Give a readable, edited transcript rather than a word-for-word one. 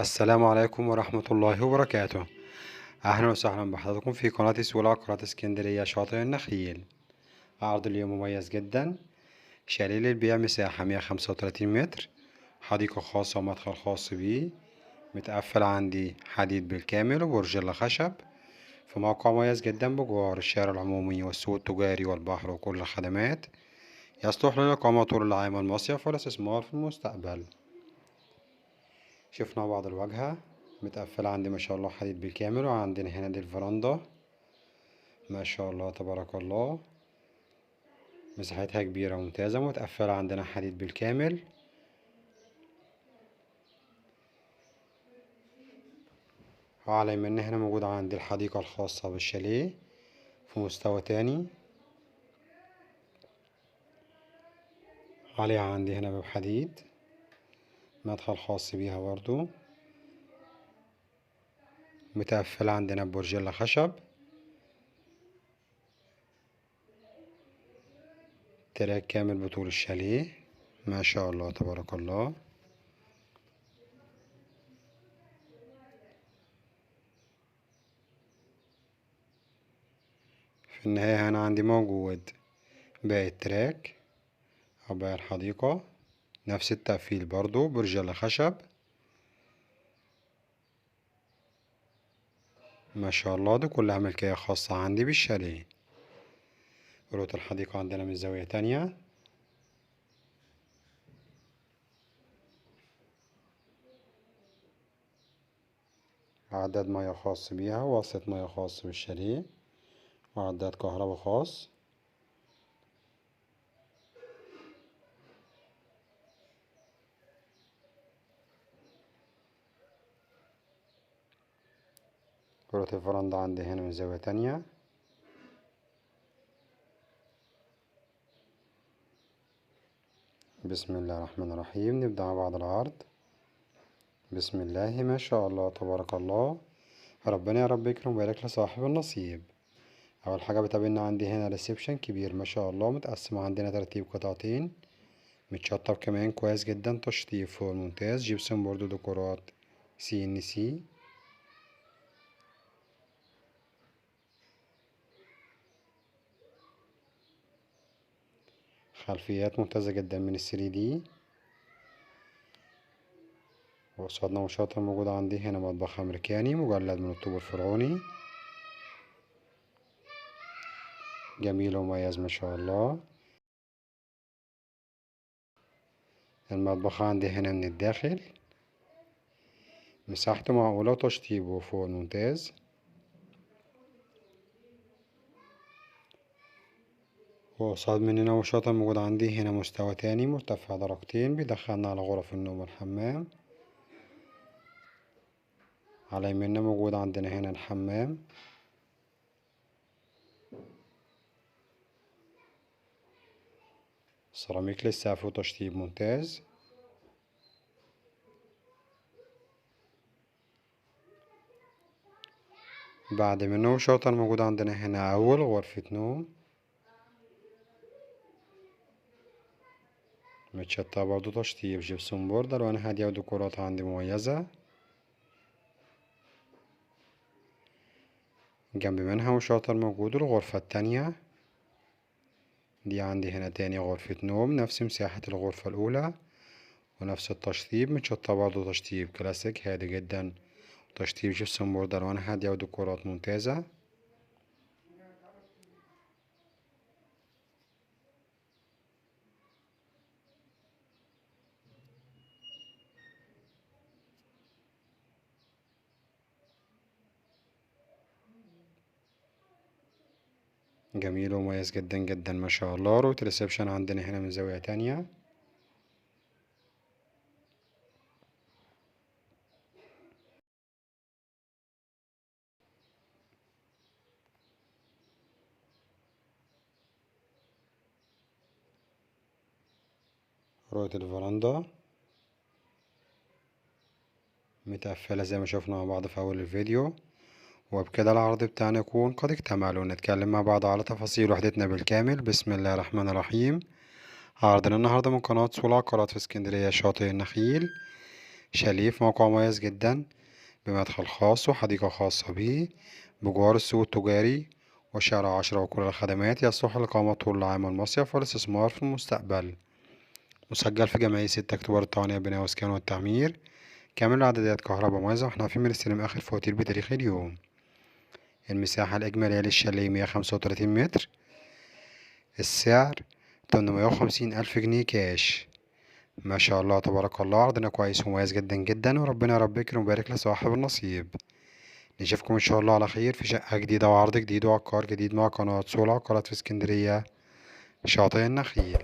السلام عليكم ورحمة الله وبركاته. أهلا وسهلا بحضراتكم في قناة سوق العقارات اسكندرية شاطئ النخيل. عرض اليوم مميز جدا، شاليه للبيع مساحة 135 متر، حديقة خاصة ومدخل خاص بيه، متقفل عندي حديد بالكامل وبرجل خشب، في موقع مميز جدا بجوار الشارع العمومي والسوق التجاري والبحر وكل الخدمات، يصلح للإقامة طول العام والمصيف والاستثمار في المستقبل. شفنا بعض الواجهة متقفلة عندي ما شاء الله حديد بالكامل، وعندنا هنا دي الفرندا ما شاء الله تبارك الله، مساحتها كبيرة وممتازة، متقفلة عندنا حديد بالكامل. وعلى يمنا هنا موجود عندي الحديقة الخاصة بالشاليه في مستوى تاني، عليها عندي هنا باب حديد، مدخل خاص بيها برضو، متقفلة عندنا ببرجيلا خشب، تراك كامل بطول الشاليه ما شاء الله تبارك الله. في النهاية هنا عندي موجود باقي التراك أو باقي الحديقة، نفس التقفيل برضو برجل خشب ما شاء الله. دي كلها ملكية خاصة عندي بالشاليه. قروة الحديقة عندنا من زاوية تانية، عداد مياه خاص بيها، واسطة مياه خاص بالشاليه، وعداد كهرباء خاص. قروة الفرندا عندي هنا من زاوية تانية. بسم الله الرحمن الرحيم، نبدأ مع بعض العرض. بسم الله ما شاء الله تبارك الله، ربنا يا رب يكرم ويبارك لصاحب النصيب. أول حاجة بتقابلنا عندي هنا ريسبشن كبير ما شاء الله، متقسم عندنا ترتيب قطعتين، متشطب كمان كويس جدا، تشطيب فوق ممتاز، جبسن بورد ديكورات CNC. خلفيات ممتازة جدا من 3D. وقصادنا وشاطئ موجود عندي هنا مطبخ أمريكاني مجلد من الطوب الفرعوني، جميل ومميز ما شاء الله. المطبخ عندي هنا من الداخل، مساحته معقولة وتشطيبه فوق ممتاز. وقصاد مننا وشاطئ موجود عندي هنا مستوى تاني مرتفع درجتين، بيدخلنا على غرف النوم والحمام. على يمنا موجود عندنا هنا الحمام، سيراميك للسقف وتشطيب ممتاز. بعد منه وشاطئ موجود عندنا هنا أول غرفة نوم، متشطبة برضه تشطيب جبسون بورد، ألوان هادية وديكورات عندي مميزة. جنب منها وشاطئ موجود الغرفة التانية، دي عندي هنا تاني غرفة نوم، نفس مساحة الغرفة الأولى ونفس التشطيب، متشطبة برضه تشطيب كلاسيك هادي جدا، تشطيب جبسون بورد ألوان هادية وديكورات ممتازة. جميل ومميز جدا جدا ما شاء الله. روت ريسبشن عندنا هنا من زاوية تانية. روت الفرندا متقفلة زي ما شفنا مع بعض في أول الفيديو. وبكده العرض بتاعنا يكون قد اكتمل، ونتكلم مع بعض على تفاصيل وحدتنا بالكامل. بسم الله الرحمن الرحيم. عرضنا النهاردة من قناة سوق العقارات في اسكندرية شاطئ النخيل، شاليه في موقع مميز جدا بمدخل خاص وحديقة خاصة به بجوار السوق التجاري وشارع 10 وكل الخدمات. يصلح لإقامة طول العام المصيف والاستثمار في المستقبل. مسجل في جمعية 6 أكتوبر التعاونية بناء وإسكان والتعمير. كامل الإعدادات كهرباء ميزة واحنا عارفين بنستلم آخر فواتير بتاريخ اليوم. المساحة الإجمالية للشاليه 135 متر. السعر 850 ألف جنيه كاش. ما شاء الله تبارك الله، عرضنا كويس ومميز جدا جدا، وربنا يا رب يكرم ويبارك لصاحب النصيب. نشوفكم إن شاء الله على خير في شقة جديدة وعرض جديد وعقار جديد مع قناة سوق العقارات في اسكندرية شاطئ النخيل.